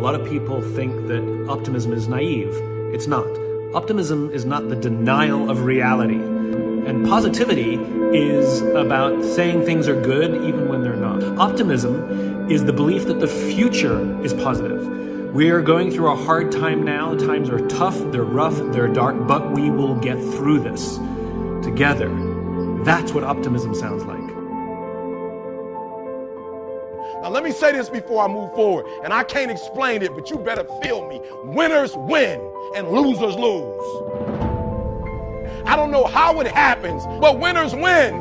lot of people think that optimism is naive. It's not. Optimism is not the denial of reality. And positivity is about saying things are good even when they're not. Optimism is the belief that the future is positive. We are going through a hard time now. Times are tough, they're rough, they're dark, but we will get through this together. That's what optimism sounds like. Now let me say this before I move forward, and I can't explain it, but you better feel me. Winners win and losers lose. I don't know how it happens, but winners win.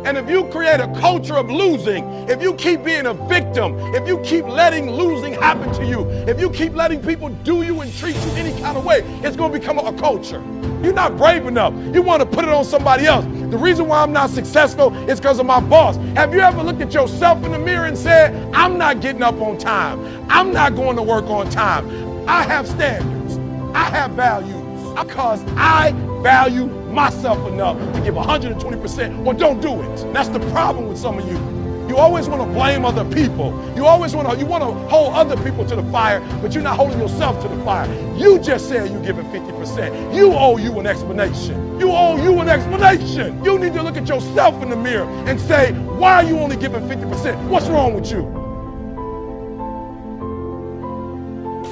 And if you create a culture of losing, if you keep being a victim, if you keep letting losing happen to you, if you keep letting people do you and treat you any kind of way, it's going to become a culture. You're not brave enough. You want to put it on somebody else. The reason why I'm not successful is because of my boss. Have you ever looked at yourself in the mirror and said, I'm not getting up on time. I'm not going to work on time. I have standards. I have values because I value myself enough to give 120% or don't do it. That's the problem with some of you. You always want to blame other people. You want to hold other people to the fire, but you're not holding yourself to the fire. You just said you're giving 50%. You owe you an explanation. You owe you an explanation. You need to look at yourself in the mirror and say, why are you only giving 50%? What's wrong with you?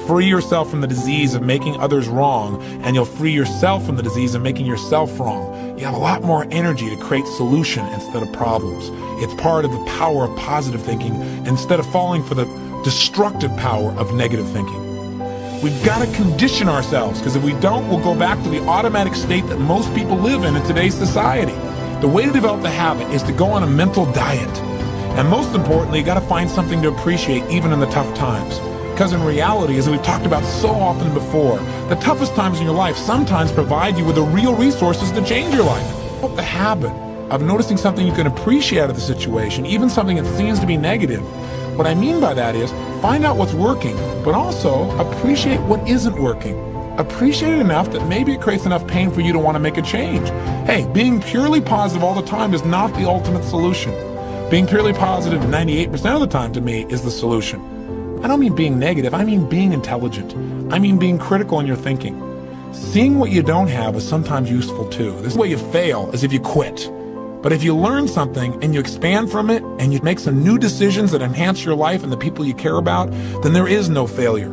Free yourself from the disease of making others wrong, and you'll free yourself from the disease of making yourself wrong. You have a lot more energy to create solution instead of problems. It's part of the power of positive thinking instead of falling for the destructive power of negative thinking. We've got to condition ourselves, because if we don't, we'll go back to the automatic state that most people live in today's society. The way to develop the habit is to go on a mental diet. And most importantly, you got to find something to appreciate even in the tough times. Because in reality, as we've talked about so often before, the toughest times in your life sometimes provide you with the real resources to change your life. But the habit of noticing something you can appreciate out of the situation, even something that seems to be negative. What I mean by that is, find out what's working, but also appreciate what isn't working. Appreciate it enough that maybe it creates enough pain for you to want to make a change. Hey, being purely positive all the time is not the ultimate solution. Being purely positive 98% of the time to me is the solution. I don't mean being negative, I mean being intelligent. I mean being critical in your thinking. Seeing what you don't have is sometimes useful too. This way you fail is if you quit. But if you learn something and you expand from it and you make some new decisions that enhance your life and the people you care about, then there is no failure.